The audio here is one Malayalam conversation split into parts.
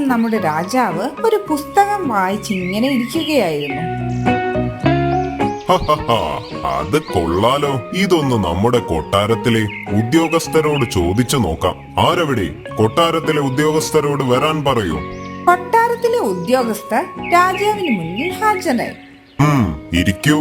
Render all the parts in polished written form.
നമ്മുടെ രാജാവ് ഒരു പുസ്തകം വായിച്ചിങ്ങനെ ഇരിക്കുകയായിരുന്നു. അത് കൊള്ളാലോ. ഇതൊന്ന് നമ്മുടെ കൊട്ടാരത്തിലെ ഉദ്യോഗസ്ഥരോട് ചോദിച്ചു നോക്കാം. ആരവിടെ? കൊട്ടാരത്തിലെ ഉദ്യോഗസ്ഥരോട് വരാൻ പറയൂ. കൊട്ടാരത്തിലെ ഉദ്യോഗസ്ഥർ രാജാവിന് മുന്നിൽ ഹാജരായി. ഇരിക്കൂ.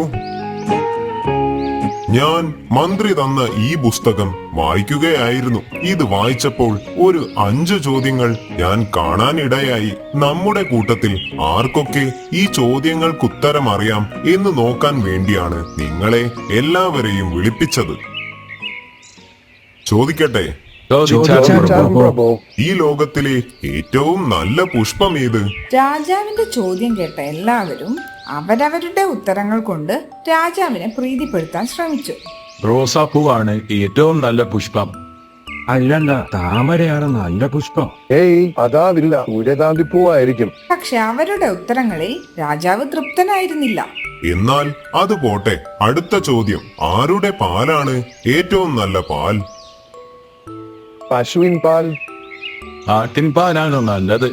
ഞാൻ മന്ത്രി തന്ന ഈ പുസ്തകം വായിക്കുകയായിരുന്നു. ഇത് വായിച്ചപ്പോൾ ഒരു 5 ചോദ്യങ്ങൾ ഞാൻ കാണാനിടയായി. നമ്മുടെ കൂട്ടത്തിൽ ആർക്കൊക്കെ ഈ ചോദ്യങ്ങൾക്ക് ഉത്തരം അറിയാം എന്ന് നോക്കാൻ വേണ്ടിയാണ് നിങ്ങളെ എല്ലാവരെയും വിളിപ്പിച്ചത്. ചോദിക്കട്ടെ, ഈ ലോകത്തിലെ ഏറ്റവും നല്ല പുഷ്പം ഏത്? രാജാവിന്റെ ചോദ്യം കേട്ട എല്ലാവരും അവരവരുടെ ഉത്തരങ്ങൾ കൊണ്ട് രാജാവിനെ പ്രീതിപ്പെടുത്താൻ ശ്രമിച്ചു. റോസാപ്പൂവാണ് ഏറ്റവും നല്ല പുഷ്പം. അല്ലല്ല, താമരയാണ് നല്ല പുഷ്പം. അതാവില്ല, സൂര്യകാന്തിപ്പൂവായിരിക്കും. പക്ഷെ അവരുടെ ഉത്തരങ്ങളിൽ രാജാവ് തൃപ്തനായിരുന്നില്ല. എന്നാൽ അത് പോട്ടെ. അടുത്ത ചോദ്യം, ആരുടെ പാലാണ് ഏറ്റവും നല്ല പാൽ? പശുവിൻ പാൽ. ആട്ടിൻ പാലാണോ നല്ലത്?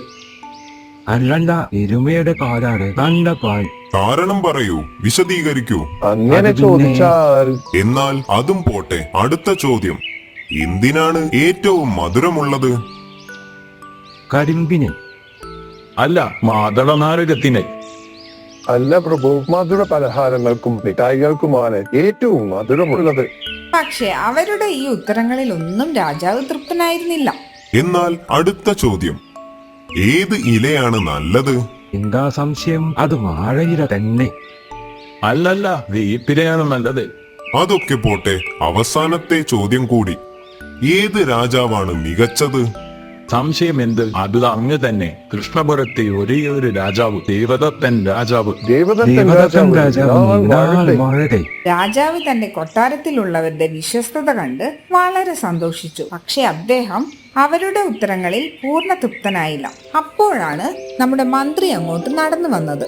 അല്ലല്ല, എരുമയുടെ പാലാണ് നല്ല പാൽ. കാരണം പറയൂ, വിശദീകരിക്കൂ. അങ്ങനെ ചോദിച്ചാൽ എന്നാൽ അതും പോട്ടെ. അടുത്ത ചോദ്യം, എന്തിനാണ് ഏറ്റവും മധുരമുള്ളത്? കരിമ്പിന്. അല്ല, മാതളനാരകത്തിന്. അല്ല പ്രഭു, മധുര പലഹാരങ്ങൾക്കും മിഠായികൾക്കുമാണ് ഏറ്റവും മധുരമുള്ളത്. പക്ഷെ അവരുടെ ഈ ഉത്തരങ്ങളിൽ ഒന്നും രാജാവ് തൃപ്തനായിരുന്നില്ല. എന്നാൽ അടുത്ത ചോദ്യം, ഏത് ഇലയാണ് നല്ലത്? എന്താ സംശയം? അത് വാഴയില തന്നെ. അല്ലല്ല, വേപ്പിലയാണ് നല്ലത്. അതൊക്കെ പോട്ടെ. അവസാനത്തെ ചോദ്യം കൂടി, ഏത് രാജാവാണ് മികച്ചത്? സംശയം എന്ത്? അത് അങ്ങ് തന്നെ. കൃഷ്ണപുരത്തെ ഒരേ ഒരു രാജാവ്, ദേവദത്തൻ രാജാവ്. ദേവദത്തൻ രാജാവ്. രാജാവ് തന്റെ കൊട്ടാരത്തിലുള്ളവരുടെ വിശ്വസ്തത കണ്ട് വളരെ സന്തോഷിച്ചു. പക്ഷെ അദ്ദേഹം അവരുടെ ഉത്തരങ്ങളിൽ പൂർണ്ണ തൃപ്തനായില്ല. അപ്പോഴാണ് നമ്മുടെ മന്ത്രി അങ്ങോട്ട് നടന്നു വന്നത്.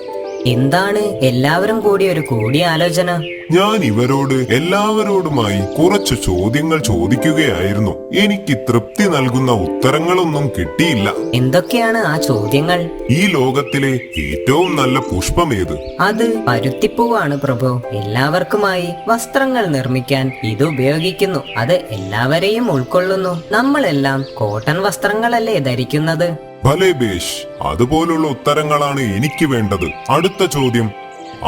എന്താണ് എല്ലാവരും കൂടി ഒരു കൂടിയാലോചന? ഞാൻ ഇവരോട് എല്ലാവരോടുമായി കുറച്ച് ചോദ്യങ്ങൾ ചോദിക്കുകയായിരുന്നു. എനിക്ക് തൃപ്തി നൽകുന്ന ഉത്തരങ്ങളൊന്നും കിട്ടിയില്ല. എന്തൊക്കെയാണ് ആ ചോദ്യങ്ങൾ? ഈ ലോകത്തിലെ ഏറ്റവും നല്ല പുഷ്പം ഏത്? അത് പരുത്തിപ്പൂവാണ് പ്രഭു. എല്ലാവർക്കുമായി വസ്ത്രങ്ങൾ നിർമ്മിക്കാൻ ഇത് ഉപയോഗിക്കുന്നു. അത് എല്ലാവരെയും ഉൾക്കൊള്ളുന്നു. നമ്മളെല്ലാം കോട്ടൺ വസ്ത്രങ്ങളല്ലേ ധരിക്കുന്നത്? ഭലേ ബേഷ്, അതുപോലുള്ള ഉത്തരങ്ങളാണ് എനിക്ക് വേണ്ടത്. അടുത്ത ചോദ്യം,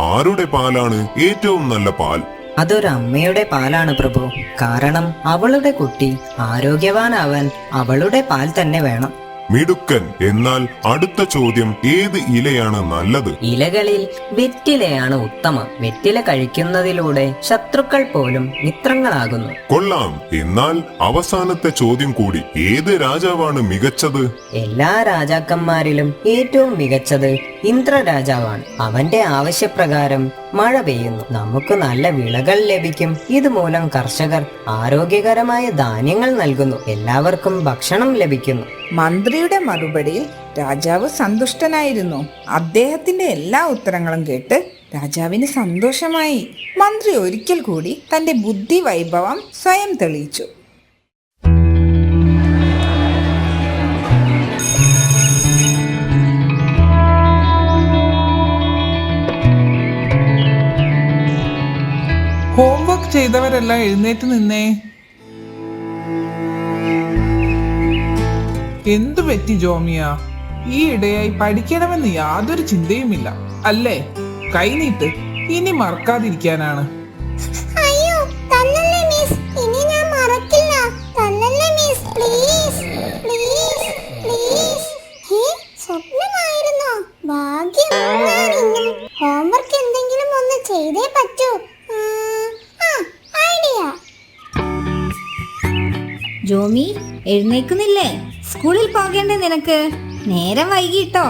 ആരുടെ പാലാണ് ഏറ്റവും നല്ല പാൽ? അതൊരു അമ്മയുടെ പാലാണ് പ്രഭു. കാരണം അവളുടെ കുട്ടി ആരോഗ്യവാനാവാൻ അവളുടെ പാൽ തന്നെ വേണം. മിടുക്കൻ. എന്നാൽ അടുത്ത ചോദ്യം, ഏത് ഇലയാണ് നല്ലത്? ഇലകളിൽ വെറ്റിലയാണ് ഉത്തമം. വെറ്റില കഴിക്കുന്നതിലൂടെ ശത്രുക്കൾ പോലും മിത്രങ്ങളാകുന്നു. കൊള്ളാം. എന്നാൽ അവസാനത്തെ ചോദ്യം കൂടി, ഏത് രാജാവാണ് മികച്ചത്? എല്ലാ രാജാക്കന്മാരിലും ഏറ്റവും മികച്ചത് ഇന്ദ്രരാജാവാണ്. അവന്റെ ആവശ്യപ്രകാരം മഴ പെയ്യുന്നു. നമുക്ക് നല്ല വിളകൾ ലഭിക്കും. ഇതുമൂലം കർഷകർ ആരോഗ്യകരമായ ധാന്യങ്ങൾ നൽകുന്നു. എല്ലാവർക്കും ഭക്ഷണം ലഭിക്കുന്നു. മന്ത്രിയുടെ മറുപടിയിൽ രാജാവ് സന്തുഷ്ടനായിരുന്നു. അദ്ദേഹത്തിന്റെ എല്ലാ ഉത്തരങ്ങളും കേട്ട് രാജാവിന് സന്തോഷമായി. മന്ത്രി ഒരിക്കൽ കൂടി തന്റെ ബുദ്ധി വൈഭവം സ്വയം തെളിയിച്ചു. ഹോംവർക്ക് ചെയ്തവരെല്ലാം എഴുന്നേറ്റ് നിന്നേ. എന്തു പറ്റി ജോമിയ? ഈ ഇടയായി പഠിക്കണമെന്ന് യാതൊരു ചിന്തയുമില്ല അല്ലേ? കൈനീട്ട്, ഇനി മറക്കാതിരിക്കാനാണ്. അയ്യോ തന്നല്ലേ മിസ്, ഇനി ഞാൻ മറക്കില്ല. തന്നല്ലേ മിസ്, പ്ലീസ് പ്ലീസ് പ്ലീസ്. സ്വപ്നമായിരുന്നോ? ഭാഗ്യം. ഞാൻ ഇന്നും ഹോംവർക്ക് എന്തെങ്കിലും ഒന്ന് ചെയ്തേ പറ്റൂ. ഐഡിയ. ജോമി, എഴുന്നേക്കുന്നില്ലേ? സ്കൂളിൽ പോകേണ്ടേ നിനക്ക്? നേരം വൈകിട്ടോ?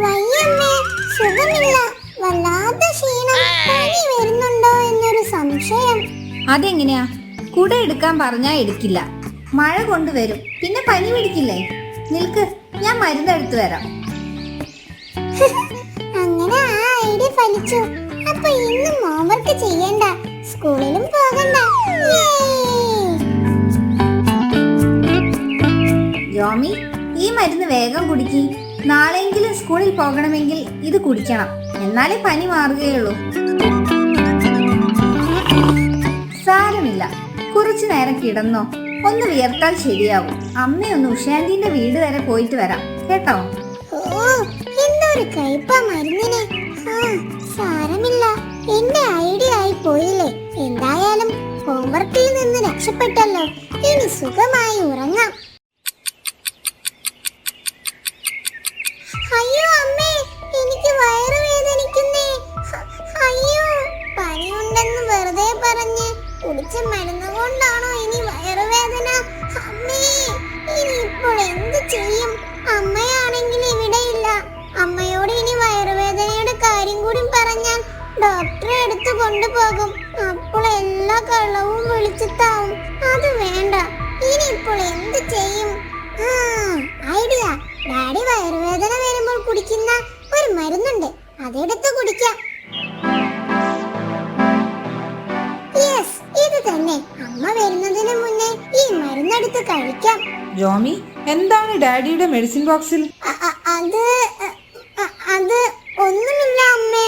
വയ്യമ്മേ, സുഖമില്ല. വല്ലാതെ ക്ഷീണം. പനി വരുന്നുണ്ടോ എന്നൊരു സംശയം. അതെങ്ങനെയാ? കുട എടുക്കാൻ പറഞ്ഞാ എടുക്കില്ല. മഴ കൊണ്ടുവരും, പിന്നെ പനി പിടിക്കില്ലേ? നിൽക്ക്, ഞാൻ മരുന്നെടുത്തു വരാം. അങ്ങനെ ആ ഐഡിയ ഫലിച്ചു. അപ്പൊ ഇന്നും ഹോംവർക്ക് ചെയ്യണ്ട, സ്കൂളിലും പോകണ്ട. ജോമി, ഈ മരുന്ന് വേഗം കുടിക്കി. നാളെയെങ്കിലും സ്കൂളിൽ പോകണമെങ്കിൽ ഇത് കുടിക്കണം, എന്നാലേ പനി മാറുകയുള്ളൂ. സാരമില്ല, കുറച്ചു നേരം കിടന്നോ, ഒന്ന് വിയർത്താൽ ശരിയാവും. അമ്മയൊന്ന് ഉഷാന്റിന്റെ വീട് വരെ പോയിട്ട് വരാം കേട്ടോ. ഓ, എന്തൊരു കയ്പാ മരുന്നിന്. സാരമില്ല, എന്റെ ഐഡിയ ആയി പോയില്ലേ. എന്തായാലും ഹോംവർക്കിൽ നിന്ന് രക്ഷപ്പെട്ടല്ലോ. ഇനി സുഖമായി ഉറങ്ങാം. അയ്യോ അമ്മേ, എനിക്ക് വയറുവേദനിക്കുന്നേ. അയ്യോ, പനിയുണ്ടെന്ന് വെറുതെ പറഞ്ഞ് കുടിച്ച മരുന്ന് കൊണ്ടാണോ ഇനി വയറുവേദന? അമ്മേ, ഇനി ഇപ്പോൾ എന്ത് ചെയ്യും? അമ്മയാണെങ്കിൽ ഇവിടെയില്ല. അമ്മയോട് ഇനി വയറുവേദനയുടെ കാര്യം കൂടി പറഞ്ഞാൽ ഡോക്ടറെ അടുത്ത് കൊണ്ടുപോകും. അപ്പോൾ എല്ലാ കള്ളവും വിളിച്ചിട്ടാവും. അത് വേണ്ട. ഇനി ഇപ്പോൾ എന്ത് ചെയ്യും? ഐഡിയ. ഡാഡി വയറുവേദന വരുമ്പോൾ കുടിക്കുന്ന ഒരു മരുന്നുണ്ട്, അതെടുത്ത് കുടിക്കാം. യെസ്, ഇത് തന്നെ. അമ്മ വരുന്നതിന് മുന്നേ ഈ മരുന്നെടുത്ത് കഴിക്കാം. ജോമി, എന്താണ് ഡാഡിയുടെ മെഡിസിൻ ബോക്സിൽ? അത് ഒന്നുമില്ല അമ്മേ.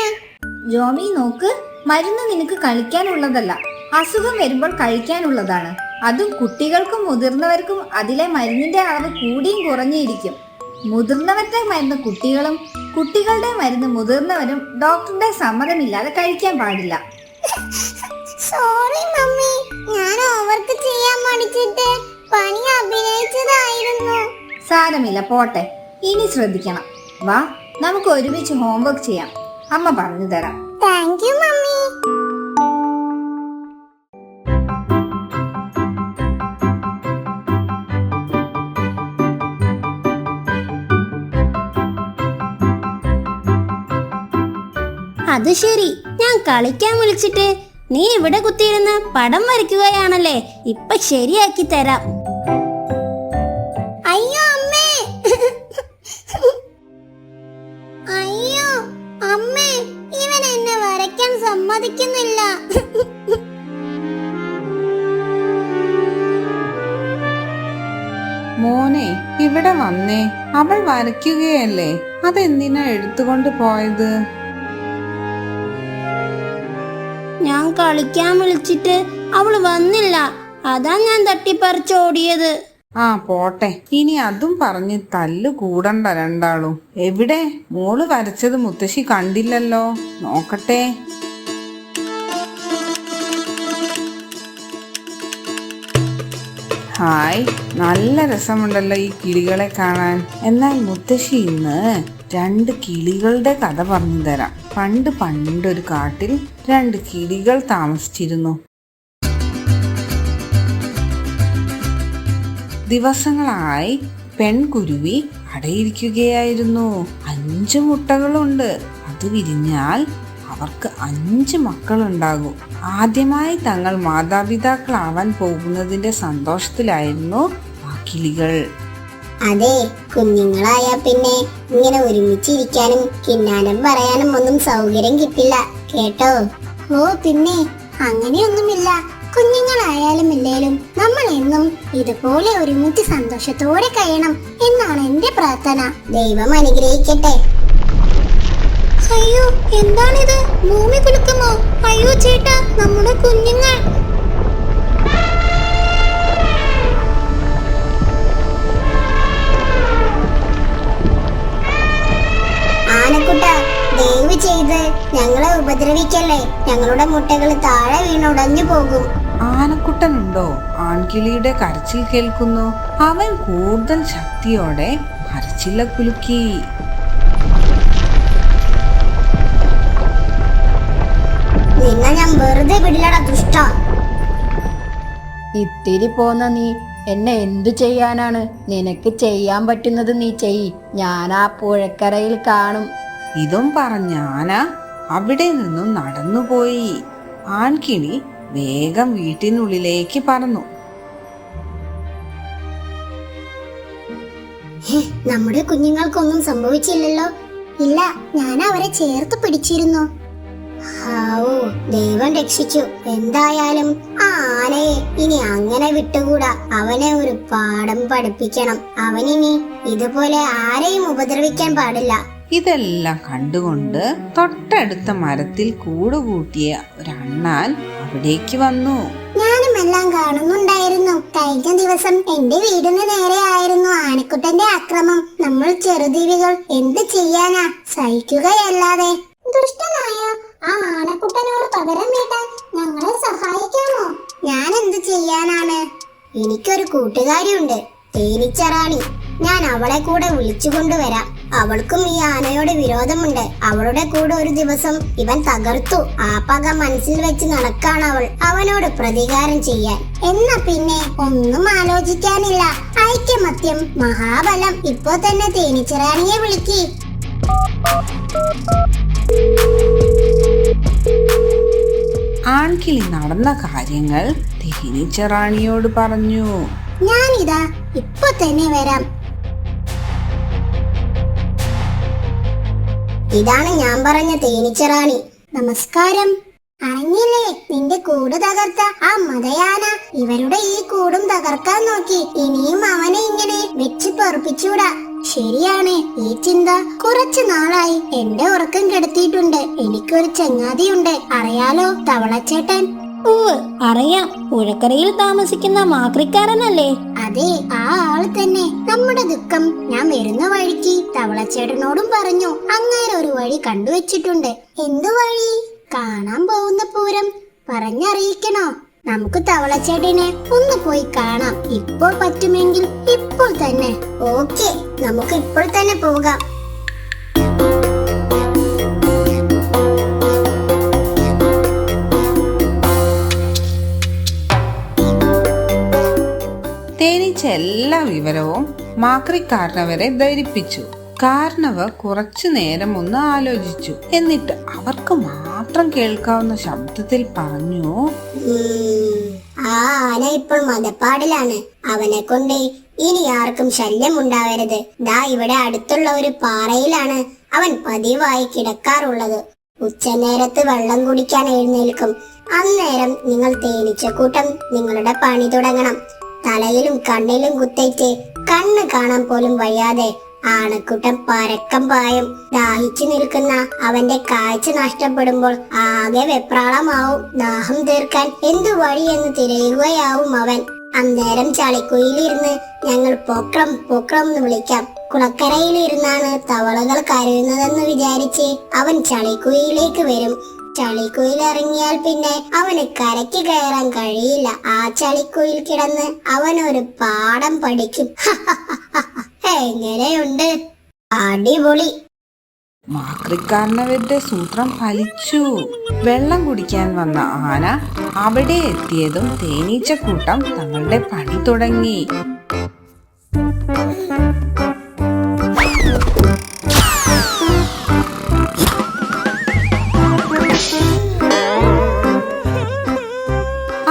ജോമി നോക്ക്, മരുന്ന് നിനക്ക് കളിക്കാനുള്ളതല്ല, അസുഖം വരുമ്പോൾ കഴിക്കാനുള്ളതാണ്. അതും കുട്ടികൾക്കും മുതിർന്നവർക്കും അതിലെ മരുന്നിന്റെ അളവ് കൂടിയും കുറഞ്ഞിരിക്കും. മുതിർന്നവരുടെ മരുന്ന് കുട്ടികളും കുട്ടികളുടെ മരുന്ന് മുതിർന്നവരും ഡോക്ടറുടെ സമ്മതമില്ലാതെ കഴിക്കാൻ പാടില്ല. സോറി മമ്മി, ഞാൻ ഓവർക്ക് ചെയ്യാൻ മടിച്ചിട്ട് പണി അഭിനയിച്ചതായിരുന്നു. സാരമില്ല, പോട്ടെ. ഇനി ശ്രദ്ധിക്കണം. വാ, നമുക്ക് ഒരുമിച്ച് ഹോംവർക്ക് ചെയ്യാം. അമ്മ പറഞ്ഞു തരാം. Thank you mummy. അത് ശരി, ഞാൻ കളിക്കാൻ വിളിച്ചിട്ട് നീ ഇവിടെ കുത്തിയിരുന്ന് പടം വരയ്ക്കുകയാണല്ലേ. ഇപ്പൊ ശരിയാക്കി തരാം. അയ്യോ അമ്മേ, അയ്യോ അമ്മേ, ഇവൻ എന്നെ വരയ്ക്കാൻ സമ്മതിക്കുന്നില്ല. മോനെ, ഇവിടെ വന്നേ. അവൾ വരയ്ക്കുകയല്ലേ, അതെന്തിനാ എടുത്തുകൊണ്ട് പോയത്? ഞാൻ കളിക്കാൻ വിളിച്ചിട്ട് അവള് വന്നില്ല, അതാ ഞാൻ തട്ടിപ്പറിച്ചോടിയത്. പോട്ടെ. ഇനി അതും പറഞ്ഞ് തല്ലു കൂടണ്ട രണ്ടാളും. എവിടെ? മോള് വരച്ചത് മുത്തശ്ശി കണ്ടില്ലല്ലോ. നോക്കട്ടെ. ഹായ്, നല്ല രസമുണ്ടല്ലോ ഈ കിളികളെ കാണാൻ. എന്നാൽ മുത്തശ്ശി ഇന്ന് 2 കിളികളുടെ കഥ പറഞ്ഞു തരാം. പണ്ടൊരു കാട്ടിൽ 2 കിളികൾ താമസിച്ചിരുന്നു. ദിവസങ്ങളായി പെൺകുരുവി അടയിരിക്കുകയായിരുന്നു. 5 മുട്ടകളുണ്ട്. അത് വിരിഞ്ഞാൽ അവർക്ക് 5 മക്കളുണ്ടാകും. ആദ്യമായി തങ്ങൾ മാതാപിതാക്കളാവാൻ പോകുന്നതിന്റെ സന്തോഷത്തിലായിരുന്നു ആ കിളികൾ. അതെ, കുഞ്ഞുങ്ങളായ പിന്നെ ഇങ്ങനെ ഒരുമിച്ചിരിക്കാനും കിന്നാനം പറയാനും ഒന്നും സൗകര്യം കിട്ടില്ല കേട്ടോ. ഓ പിന്നെ അങ്ങനെയൊന്നുമില്ല. കുഞ്ഞുങ്ങളായാലും ഇല്ലേലും നമ്മൾ എന്നും ഇതുപോലെ ഒരുമിച്ച് സന്തോഷത്തോടെ കഴിയണം എന്നാണ് എന്റെ പ്രാർത്ഥന. ദൈവം അനുഗ്രഹിക്കട്ടെ. അയ്യോ, എന്താണിത്? ഭൂമി കുലുക്കുമോ? അയ്യോ ചേട്ടാ, നമ്മുടെ കുഞ്ഞുങ്ങൾ. ആനക്കുട്ട, ദയവ് ചെയ്ത് ഞങ്ങളെ ഉപദ്രവിക്കല്ലേ. ഞങ്ങളുടെ മുട്ടകൾ താഴെ വീണുടഞ്ഞു പോകും. ആനക്കുട്ടനുണ്ടോ? ആൺകിളിയുടെ കരച്ചിൽ കേൾക്കുന്നു. അവൻ കൂടുതൽ ശക്തിയോടെ കരച്ചില കുലുക്കി. നിന്നെ ഞാൻ വെറുതെ വിടില്ലടാ ദുഷ്ട. ഇത്തിരി പോന്ന നീ എന്നെ എന്തു ചെയ്യാനാണ്? നിനക്ക് ചെയ്യാൻ പറ്റുന്നത് നീ ചെയ്. ഞാൻ ആ പുഴക്കരയിൽ കാണും. ഇതും പറഞ്ഞ ആന അവിടെ നിന്നും നടന്നുപോയി. ആൺകിളി വേഗം വീട്ടിനുള്ളിലേക്ക് പറന്നു. നമ്മുടെ കുഞ്ഞുങ്ങൾക്കൊന്നും സംഭവിച്ചില്ലല്ലോ. ഇല്ല, ഞാൻ അവരെ ചേർത്ത് പിടിച്ചിരുന്നു. ഹാവൂ, ദൈവം രക്ഷിച്ചു. എന്തായാലും ആ ആനയെ ഇനി അങ്ങനെ വിട്ടുകൂടാ. അവനെ ഒരു പാഠം പഠിപ്പിക്കണം. അവനിനി ഇതുപോലെ ആരെയും ഉപദ്രവിക്കാൻ പാടില്ല. ഇതെല്ലാം കണ്ടുകൊണ്ട് തൊട്ടടുത്ത മരത്തിൽ കൂടുകൂട്ടിയ ഒരണ്ണാൻ അവിടേക്ക് വന്നു. ഞാനും എല്ലാം കാണുന്നുണ്ടായിരുന്നു. കഴിഞ്ഞ ദിവസം എന്റെ വീടിന് നേരെയായിരുന്നു ആനക്കുട്ടന്റെ ആക്രമം. നമ്മൾ ചെറുജീവികൾ എന്ത് ചെയ്യാനാ, സഹിക്കുകയല്ലാതെ. ദുഷ്ടനായ ആ ആനക്കുട്ടനോട് പകരം വീട്ടാൻ ഞങ്ങളെ സഹായിക്കാമോ? ഞാൻ എന്ത് ചെയ്യാനാണ്? എനിക്കൊരു കൂട്ടുകാരിയുണ്ട്, തേനീച്ചറാണി. ഞാൻ അവളെ കൂടെ വിളിച്ചുകൊണ്ടുവരാം. അവൾക്കും ഈ ആനയോട് വിരോധമുണ്ട്. അവളുടെ കൂടെ ഒരു ദിവസം ഇവൻ തകർത്തു. ആ പക മനസ്സിൽ വെച്ച് നടക്കാണ് അവനോട് പ്രതികാരം ചെയ്യാൻ. എന്നാ പിന്നെ ഒന്നും ആലോചിക്കാനില്ല. ഐക്യമത്യം മഹാബലം. ഇപ്പോ തന്നെ തേനീച്ചറാണിയെ വിളിക്ക്. ആൺകിളി നടന്ന കാര്യങ്ങൾ തേനീച്ചറാണിയോട് പറഞ്ഞു. ഞാനിതാ ഇപ്പൊ തന്നെ വരാം. ഇതാണ് ഞാൻ പറഞ്ഞ തേനീച്ചറാണി. നമസ്കാരം. അറിഞ്ഞില്ലേ, നിന്റെ കൂട് തകർത്ത ആ മതയാന ഇവരുടെ ഈ കൂടും തകർക്കാൻ നോക്കി. ഇനിയും അവനെ ഇങ്ങനെ വെച്ച് പൊറപ്പിച്ചൂടാ. ശരിയാണ്, ഈ ചിന്ത കുറച്ചു നാളായി എന്റെ ഉറക്കം കെടുത്തിയിട്ടുണ്ട്. എനിക്കൊരു ചങ്ങാതിയുണ്ട്, അറിയാലോ, തവളച്ചേട്ടൻ. അറിയാം, പുഴക്കരയിൽ താമസിക്കുന്ന മാക്രിക്കാരനല്ലേ? അതെ, ആ ആള് തന്നെ. നമ്മുടെ ദുഃഖം ഞാൻ വരുന്ന വഴിക്ക് തവളച്ചേട്ടനോടും പറഞ്ഞു. അങ്ങനെ ഒരു വഴി കണ്ടുവച്ചിട്ടുണ്ട്. എന്തു വഴി? കാണാൻ പോകുന്ന പൂരം പറഞ്ഞറിയിക്കണോ? നമുക്ക് തവളച്ചേട്ടനെ ഒന്ന് പോയി കാണാം. ഇപ്പോൾ പറ്റുമെങ്കിൽ ഇപ്പോൾ തന്നെ. ഓക്കെ, നമുക്ക് ഇപ്പോൾ തന്നെ പോകാം. തേനീച്ച എല്ലാ വിവരവും മാക്രിക്കാരനവരെ ധരിപ്പിച്ചു. കാരണവർ കുറച്ചു നേരം ഒന്ന് ആലോചിച്ചു. എന്നിട്ട് അവർക്ക് മാത്രം കേൾക്കാവുന്ന ശബ്ദത്തിൽ പറഞ്ഞു, ആ ആന ഇപ്പോൾ മതപ്പാടിലാണ്. അവനെ കൊണ്ട് ഇനി ആർക്കും ശല്യം ഉണ്ടാവരുത്. ദാ ഇവിടെ അടുത്തുള്ള ഒരു പാറയിലാണ് അവൻ പതിവായി കിടക്കാറുള്ളത്. ഉച്ചനേരത്ത് വെള്ളം കുടിക്കാൻ എഴുന്നേൽക്കും. അന്നേരം നിങ്ങൾ തേനീച്ചക്കൂട്ടം നിങ്ങളുടെ പണി തുടങ്ങണം. തലയിലും കണ്ണിലും കുത്തേറ്റ് കണ്ണ് കാണാൻ പോലും വയ്യാതെ ആനക്കുട്ടൻ പരക്കം പായും. ദാഹിച്ചു നിൽക്കുന്ന അവന്റെ കാഴ്ച നഷ്ടപ്പെടുമ്പോൾ ആകെ വെപ്രാളമാവും. ദാഹം തീർക്കാൻ എന്തു വഴിയെന്ന് തിരയുകയാവും അവൻ. അന്നേരം ചളിക്കുയിലിരുന്ന് ഞങ്ങൾ പൊക്രം പൊക്രം എന്ന് വിളിക്കാം. കുളക്കരയിലിരുന്നാണ് തവളകൾ കരയുന്നതെന്ന് വിചാരിച്ച് അവൻ ചളിക്കുയിലേക്ക് വരും. ചളിക്കുയിൽ ഇറങ്ങിയാൽ പിന്നെ അവന് കരയ്ക്ക് കയറാൻ കഴിയില്ല. ആ ചളിക്കുയിൽ കിടന്ന് അവനൊരു പാഠം പഠിക്കും. എങ്ങനെയുണ്ട്? അടിപൊളി. മാക്രിക്കാരനവരുടെ സൂത്രം ഫലിച്ചു. വെള്ളം കുടിക്കാൻ വന്ന ആന അവിടെ എത്തിയതും തേനീച്ചക്കൂട്ടം തങ്ങളുടെ പണി തുടങ്ങി.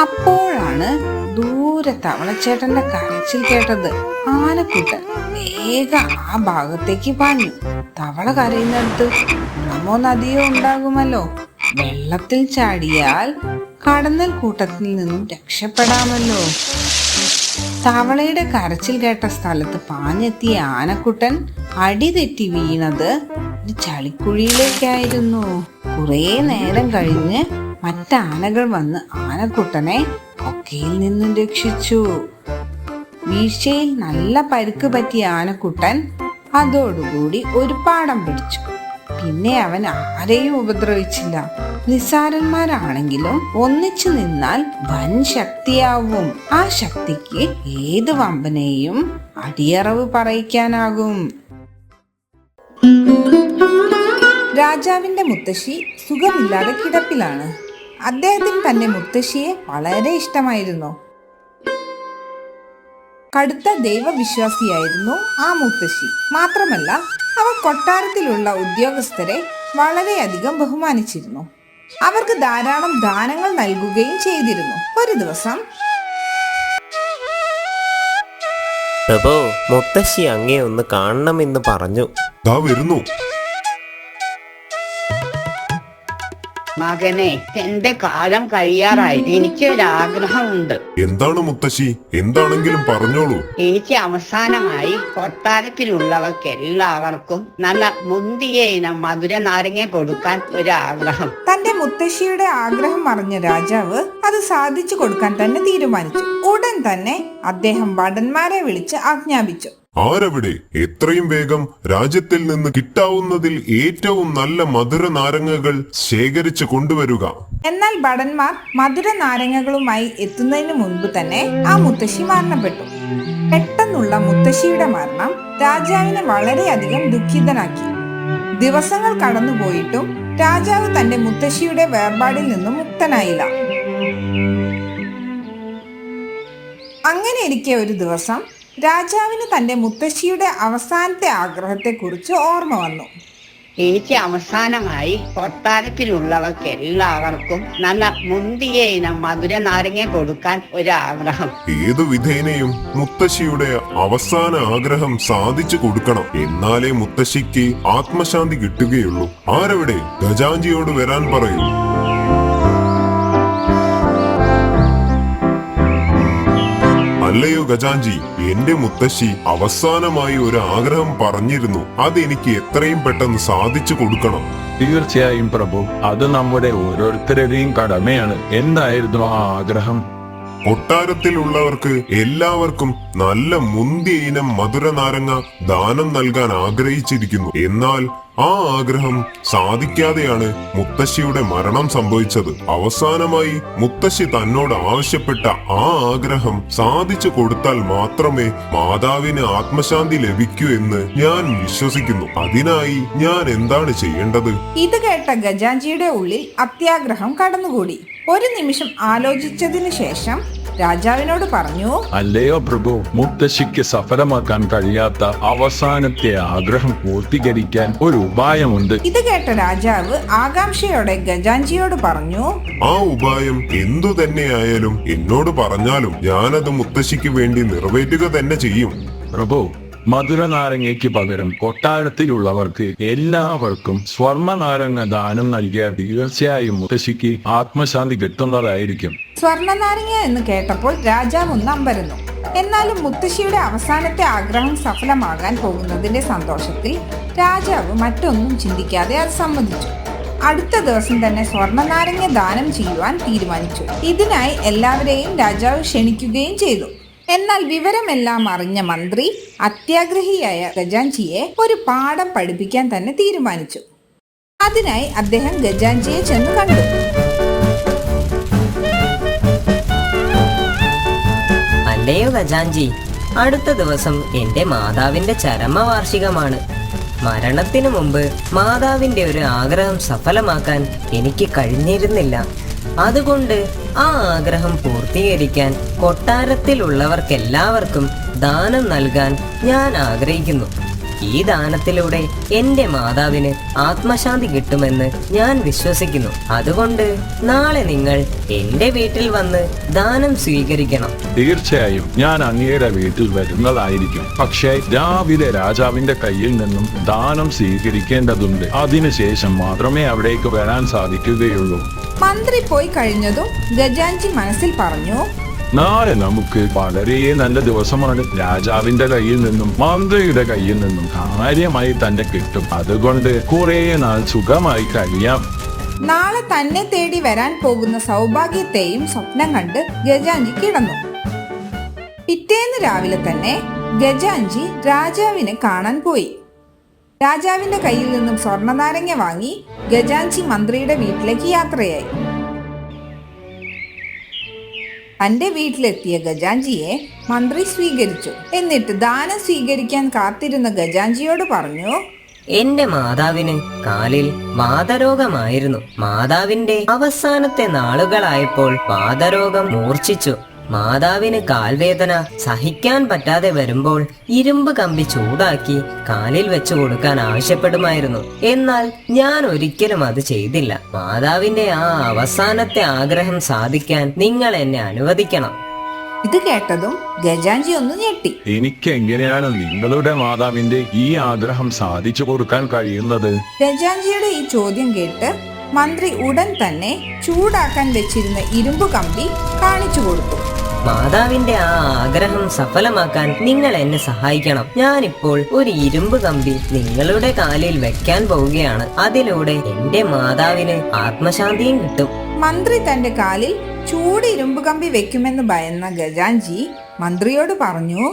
അപ്പോഴാണ് ദൂരെ തവളച്ചേട്ടന്റെ കരച്ചിൽ കേട്ടത്. ആനക്കുട്ടൻ വേഗം ആ ഭാഗത്തേക്ക് പാഞ്ഞു. തവള കരയുന്നിടത്ത് കുളമോ നദിയോ ഉണ്ടാകുമല്ലോ. വെള്ളത്തിൽ ചാടിയാൽ കടന്നൽ കൂട്ടത്തിൽ നിന്നും രക്ഷപ്പെടാമല്ലോ. തവളയുടെ കരച്ചിൽ കേട്ട സ്ഥലത്ത് പാഞ്ഞെത്തിയ ആനക്കുട്ടൻ അടിതെറ്റി വീണത് ഒരു ചളിക്കുഴിയിലേക്കായിരുന്നു. കുറെ നേരം കഴിഞ്ഞ് മറ്റാനകൾ വന്ന് ആനക്കുട്ടനെ കൊക്കയിൽ നിന്നും രക്ഷിച്ചു. വീഴ്ചയിൽ നല്ല പരുക്ക് പറ്റിയ ആനക്കുട്ടൻ അതോടുകൂടി ഒരു പാഠം പഠിച്ചു. പിന്നെ അവൻ ആരെയും ഉപദ്രവിച്ചില്ല. നിസ്സാരന്മാരാണെങ്കിലും ഒന്നിച്ചു നിന്നാൽ വൻ ശക്തിയാവും. ആ ശക്തിക്ക് ഏത് വമ്പനെയും അടിയറവ് പറയിക്കാനാകും. രാജാവിന്റെ മുത്തശ്ശി സുഖമില്ലാതെ കിടപ്പിലാണ്. അദ്ദേഹത്തിന് തന്റെ മുത്തശ്ശിയെ വളരെ ഇഷ്ടമായിരുന്നു. കടുത്ത ദൈവവിശ്വാസിയായിരുന്നു ആ മുത്തശ്ശി. മാത്രമല്ല, അവർ കൊട്ടാരത്തിലുള്ള ഉദ്യോഗസ്ഥരെ വളരെയധികം ബഹുമാനിച്ചിരുന്നു. അവർക്ക് ധാരാളം ദാനങ്ങൾ നൽകുകയും ചെയ്തിരുന്നു. ഒരു ദിവസം, പ്രഭു, മുത്തശ്ശി അങ്ങേ ഒന്ന് കാണണമെന്ന് പറഞ്ഞു. ദാ വരുന്നു. മകനെ, എന്റെ കാലം കഴിയാറായി. എനിക്കൊരാഗ്രഹമുണ്ട്. എന്താണ് മുത്തശ്ശി? എന്താണെങ്കിലും പറഞ്ഞോളൂ. എനിക്ക് അവസാനമായി കൊട്ടാരത്തിലുള്ളവർക്ക് എല്ലാവർക്കും നല്ല മുന്തിയ ഇനം മധുര നാരങ്ങ കൊടുക്കാൻ ഒരാഗ്രഹം. തന്റെ മുത്തശ്ശിയുടെ ആഗ്രഹം അറിഞ്ഞ രാജാവ് അത് സാധിച്ചു കൊടുക്കാൻ തന്നെ തീരുമാനിച്ചു. ഉടൻ തന്നെ അദ്ദേഹം ഭടന്മാരെ വിളിച്ച് ആജ്ഞാപിച്ചു. ആരവിടെ? എത്രയും വേഗം രാജ്യത്തിൽ നിന്ന് കിട്ടാവുന്നതിൽ ഏറ്റവും നല്ല മധുര നാരങ്ങകൾ ശേഖരിച്ചു കൊണ്ടുവരുക. എന്നാൽ ഭടന്മാർ മധുര നാരങ്ങകളുമായി എത്തുന്നതിന് മുൻപ് തന്നെ ആ മുത്തശ്ശി മരണപ്പെട്ടു. പെട്ടെന്നുള്ള മുത്തശ്ശിയുടെ മരണം രാജാവിനെ വളരെയധികം ദുഃഖിതനാക്കി. ദിവസങ്ങൾ കടന്നുപോയിട്ടും രാജാവ് തന്റെ മുത്തശ്ശിയുടെ വേർപാടിൽ നിന്നും മുക്തനായില്ല. അങ്ങനെ ഇരിക്കെ ഒരു ദിവസം രാജാവിന് തന്റെ മുത്തശ്ശിയുടെ അവസാനത്തെ ആഗ്രഹത്തെക്കുറിച്ച് ഓർമ്മ വന്നു. എനിക്ക് അവസാനമായി കൊട്ടാരത്തിലുള്ളവർക്ക് എല്ലാവർക്കും നല്ല മുന്തിയ ഇനം മധുര നാരങ്ങ കൊടുക്കാൻ ഒരാഗ്രഹം. ഏതു വിധേനയും മുത്തശ്ശിയുടെ അവസാന ആഗ്രഹം സാധിച്ചു കൊടുക്കണം. എന്നാലേ മുത്തശ്ശിക്ക് ആത്മശാന്തി കിട്ടുകയുള്ളൂ. ആരവിടെ? ഗജാഞ്ചിയോട് വരാൻ പറയൂ. അല്ലയോ ഗജാഞ്ചി, എന്റെ മുത്തശ്ശി അവസാനമായി ഒരു ആഗ്രഹം പറഞ്ഞിരുന്നു. അതെനിക്ക് എത്രയും പെട്ടെന്ന് സാധിച്ചു കൊടുക്കണം. തീർച്ചയായും പ്രഭു, അത് നമ്മുടെ ഓരോരുത്തരുടെയും കടമയാണ്. എന്തായിരുന്നു ആ ആഗ്രഹം? കൊട്ടാരത്തിലുള്ളവർക്ക് എല്ലാവർക്കും നല്ല മുന്തിയ ഇനം മധുര നാരങ്ങ ദാനം നൽകാൻ ആഗ്രഹിച്ചിരിക്കുന്നു. എന്നാൽ ആ ആഗ്രഹം സാധിക്കാതെയാണ് മുത്തശ്ശിയുടെ മരണം സംഭവിച്ചത്. അവസാനമായി മുത്തശ്ശി തന്നോട് ആവശ്യപ്പെട്ട ആ ആഗ്രഹം സാധിച്ചു കൊടുത്താൽ മാത്രമേ മാതാവിന് ആത്മശാന്തി ലഭിക്കൂ എന്ന് ഞാൻ വിശ്വസിക്കുന്നു. അതിനായി ഞാൻ എന്താണ് ചെയ്യേണ്ടത്? ഇത് കേട്ട ഗജാഞ്ചിയുടെ ഉള്ളിൽ അത്യാഗ്രഹം കടന്നുകൂടി. ഒരു നിമിഷം ആലോചിച്ചതിനു ശേഷം രാജാവിനോട് പറഞ്ഞു, അല്ലയോ പ്രഭു, മുത്തശ്ശിക്ക് സഫലമാക്കാൻ കഴിയാത്ത അവസാനത്തെ ആഗ്രഹം പൂർത്തീകരിക്കാൻ ഒരു ഉപായമുണ്ട്. ഇത് കേട്ട രാജാവ് ആകാംക്ഷയോടെ ഗജാഞ്ചിയോട് പറഞ്ഞു, ആ ഉപായം എന്തു തന്നെയായാലും എന്നോട് പറഞ്ഞാലും ഞാനത് മുത്തശ്ശിക്ക് വേണ്ടി നിറവേറ്റുക തന്നെ ചെയ്യും. പ്രഭു, മധുര നാരങ്ങയ്ക്ക് പകരം കൊട്ടാരത്തിലുള്ളവർക്ക് എല്ലാവർക്കും സ്വർണ്ണ നാരങ്ങ ദാനം നൽകിയ തീർച്ചയായും മുത്തശ്ശിക്ക് ആത്മശാന്തി കിട്ടുന്നതായിരിക്കും. സ്വർണ്ണ നാരങ്ങ എന്ന് കേട്ടപ്പോൾ രാജാവ് ഒന്ന് അമ്പരന്നു. എന്നാലും മുത്തശ്ശിയുടെ അവസാനത്തെ ആഗ്രഹം സഫലമാകാൻ പോകുന്നതിന്റെ സന്തോഷത്തിൽ രാജാവ് മറ്റൊന്നും ചിന്തിക്കാതെ അത് സമ്മതിച്ചു. അടുത്ത ദിവസം തന്നെ സ്വർണ്ണ നാരങ്ങ ദാനം ചെയ്യുവാൻ തീരുമാനിച്ചു. ഇതിനായി എല്ലാവരെയും രാജാവ് ക്ഷണിക്കുകയും ചെയ്തു. എന്നാൽ വിവരമെല്ലാം അറിഞ്ഞ മന്ത്രി അത്യാഗ്രഹിയായ ഗജാഞ്ചിയെ ഒരു പാഠം പഠിപ്പിക്കാൻ തന്നെ തീരുമാനിച്ചു. അതിനായി അദ്ദേഹം ഗജാഞ്ചിയെ ചെന്ന് കണ്ടു. അല്ലയോ ഗജാഞ്ചി, അടുത്ത ദിവസം എന്റെ മാതാവിന്റെ ചരമവാർഷികമാണ്. മരണത്തിനു മുമ്പ് മാതാവിന്റെ ഒരു ആഗ്രഹം സഫലമാക്കാൻ എനിക്ക് കഴിഞ്ഞിരുന്നില്ല. അതുകൊണ്ട് ആ ആഗ്രഹം പൂർത്തീകരിക്കാൻ കൊട്ടാരത്തിലുള്ളവർക്കെല്ലാവർക്കും ദാനം നൽകാൻ ഞാൻ ആഗ്രഹിക്കുന്നു. ഈ ദാനത്തിലൂടെ എന്റെ മാതാവിന് ആത്മശാന്തി കിട്ടുമെന്ന് ഞാൻ വിശ്വസിക്കുന്നു. അതുകൊണ്ട് നാളെ നിങ്ങൾ എന്റെ വീട്ടിൽ വന്ന് ദാനം സ്വീകരിക്കണം. തീർച്ചയായും ഞാൻ അങ്ങയുടെ വീട്ടിൽ വരുന്നതായിരിക്കും. പക്ഷേ രാവിലെ രാജാവിന്റെ കയ്യിൽ നിന്നും ദാനം സ്വീകരിക്കേണ്ടതുണ്ട്. അതിനുശേഷം മാത്രമേ അവിടേക്ക് വരാൻ സാധിക്കുകയുള്ളൂ. മന്ത്രി പോയി കഴിഞ്ഞതും ഗജാഞ്ചി മനസ്സിൽ പറഞ്ഞു, നാളെ നമുക്ക് വളരെ നല്ല ദിവസമാണ്. രാജാവിന്റെ കയ്യിൽ നിന്നും മന്ത്രിയുടെ കയ്യിൽ നിന്നും കാര്യമായി തന്നെ കിട്ടും. അതുകൊണ്ട് കുറെ നാൾ സുഖമായി കഴിയാം. നാളെ തന്നെ തേടി വരാൻ പോകുന്ന സൗഭാഗ്യത്തെയും സ്വപ്നം കണ്ട് ഗജാഞ്ചി കിടന്നു. പിറ്റേന്ന് രാവിലെ തന്നെ ഗജാഞ്ചി രാജാവിനെ കാണാൻ പോയി. രാജാവിന്റെ കയ്യിൽ നിന്നും സ്വർണ്ണ നാരങ്ങ വാങ്ങി ഗജാഞ്ചി മന്ത്രിയുടെ വീട്ടിലേക്ക് യാത്രയായി. തന്റെ വീട്ടിലെത്തിയ ഗജാഞ്ചിയെ മന്ത്രി സ്വീകരിച്ചു. എന്നിട്ട് ദാനം സ്വീകരിക്കാൻ കാത്തിരുന്ന ഗജാഞ്ചിയോട് പറഞ്ഞു, എന്റെ മാതാവിന് കാലിൽ വാതരോഗമായിരുന്നു. മാതാവിന്റെ അവസാനത്തെ നാളുകളായപ്പോൾ വാതരോഗം മൂർച്ഛിച്ചു. മാതാവിന് കാൽവേദന സഹിക്കാൻ പറ്റാതെ വരുമ്പോൾ ഇരുമ്പ് കമ്പി ചൂടാക്കി കാലിൽ വെച്ചു കൊടുക്കാൻ ആവശ്യപ്പെടുമായിരുന്നു. എന്നാൽ ഞാൻ ഒരിക്കലും അത് ചെയ്തില്ല. മാതാവിന്റെ ആ അവസാനത്തെ ആഗ്രഹം സാധിക്കാൻ നിങ്ങൾ എന്നെ അനുവദിക്കണം. ഇത് കേട്ടതും ഗജാഞ്ചി ഒന്ന് ഞെട്ടി. എനിക്ക് എങ്ങനെയാണ് നിങ്ങളുടെ മാതാവിന്റെ ഈ ആഗ്രഹം സാധിച്ചു കൊടുക്കാൻ കഴിയുന്നത്? ഗജാഞ്ചിയുടെ ഈ ചോദ്യം കേട്ട് മന്ത്രി ഉടൻ തന്നെ ചൂടാക്കാൻ വെച്ചിരുന്ന ഇരുമ്പ് കമ്പി കാണിച്ചു കൊടുത്തു. മാതാവിന്റെ ആ ആഗ്രഹം സഫലമാക്കാൻ നിങ്ങൾ എന്നെ സഹായിക്കണം. ഞാനിപ്പോൾ ഒരു ഇരുമ്പ് കമ്പി നിങ്ങളുടെ കാലിൽ വെക്കാൻ പോവുകയാണ്. അതിലൂടെ എന്റെ മാതാവിന് ആത്മശാന്തിയും കിട്ടും. മന്ത്രി തന്റെ കാലിൽ ചൂട് ഇരുമ്പ് കമ്പി വെക്കുമെന്ന് ഭയന്ന ഖജാൻജി മന്ത്രിയോട് പറഞ്ഞു,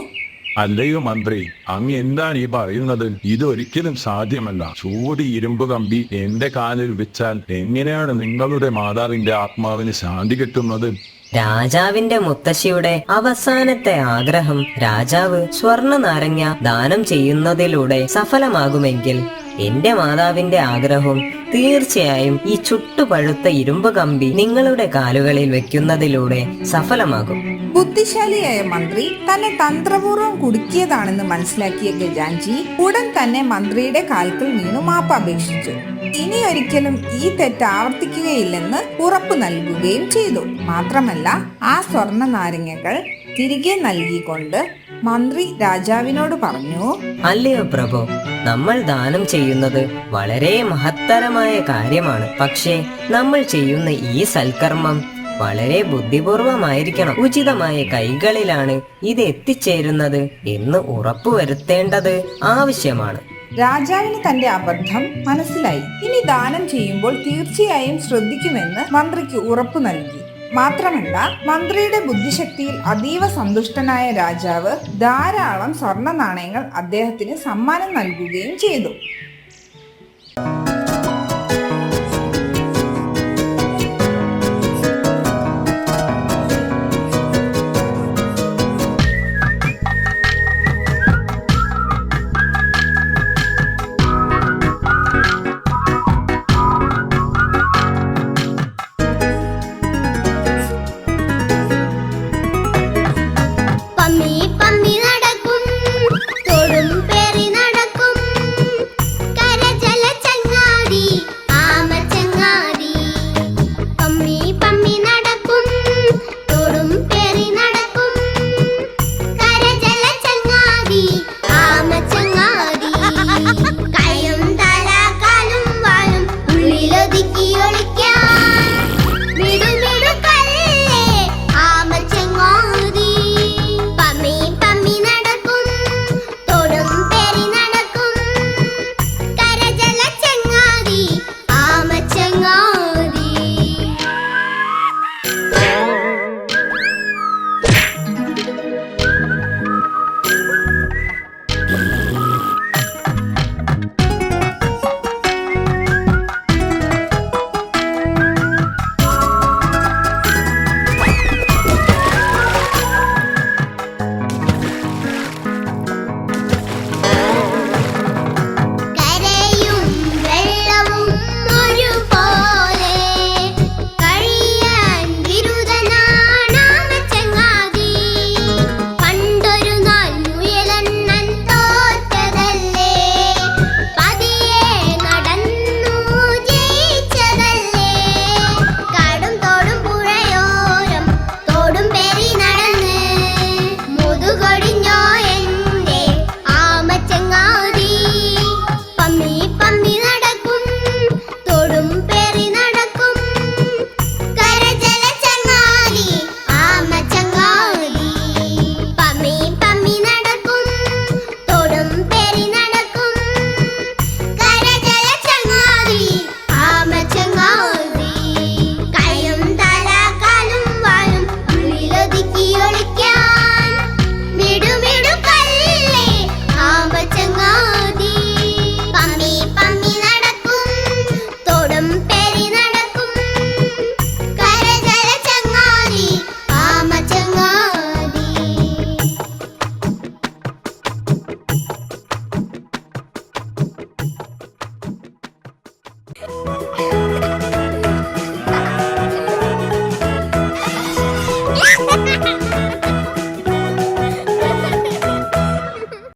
അല്ലയോ മന്ത്രി, അങ്ങ് എന്താണ് ഈ പറയുന്നത്? ഇതൊരിക്കലും സാധ്യമല്ല. ചൂട് ഇരുമ്പ് കമ്പി എന്റെ കാലിൽ വെച്ചാൽ എങ്ങനെയാണ് നിങ്ങളുടെ മാതാവിന്റെ ആത്മാവിന് ശാന്തി കിട്ടുന്നത്? രാജാവിന്റെ മുത്തശ്ശിയുടെ അവസാനത്തെ ആഗ്രഹം രാജാവ് സ്വർണ്ണ നാരങ്ങ ദാനം ചെയ്യുന്നതിലൂടെ സഫലമാകുമെങ്കിൽ എന്റെ മാതാവിന്റെ ആഗ്രഹവും തീർച്ചയായും ഈ ചുട്ടുപഴുത്ത ഇരുമ്പ് കമ്പി നിങ്ങളുടെ കാലുകളിൽ വെക്കുന്നതിലൂടെ സഫലമാകും. ബുദ്ധിശാലിയായ മന്ത്രി തന്നെ തന്ത്രപൂർവ്വം കുടുക്കിയതാണെന്ന് മനസ്സിലാക്കിയ ഖജാൻജി ഉടൻ തന്നെ മന്ത്രിയുടെ കാൽക്കൽ വീണു മാപ്പ് അപേക്ഷിച്ചു. ഇനി ഒരിക്കലും ഈ തെറ്റ് ആവർത്തിക്കുകയില്ലെന്ന് ഉറപ്പു നൽകുകയും ചെയ്തു. മാത്രമല്ല, ആ സ്വർണ്ണ നാരങ്ങകൾ തിരികെ നൽകിക്കൊണ്ട് മന്ത്രി രാജാവിനോട് പറഞ്ഞു, അല്ലയോ പ്രഭു, നമ്മൾ ദാനം ചെയ്യുന്നത് വളരെ മഹത്തരമായ കാര്യമാണ്. പക്ഷേ നമ്മൾ ചെയ്യുന്ന ഈ സൽക്കർമ്മം വളരെ ബുദ്ധിപൂർവമായിരിക്കണം. ഉചിതമായ കൈകളിലാണ് ഇത് എത്തിച്ചേരുന്നത് എന്ന് ഉറപ്പുവരുത്തേണ്ടത് ആവശ്യമാണ്. രാജാവിന് തന്റെ അബദ്ധം മനസ്സിലായി. ഇനി ദാനം ചെയ്യുമ്പോൾ തീർച്ചയായും ശ്രദ്ധിക്കുമെന്ന് മന്ത്രിക്ക് ഉറപ്പു നൽകി. മാത്രമല്ല, മന്ത്രിയുടെ ബുദ്ധിശക്തിയിൽ അതീവ സന്തുഷ്ടനായ രാജാവ് ധാരാളം സ്വർണ്ണ നാണയങ്ങൾ അദ്ദേഹത്തിന് സമ്മാനം നൽകുകയും ചെയ്തു.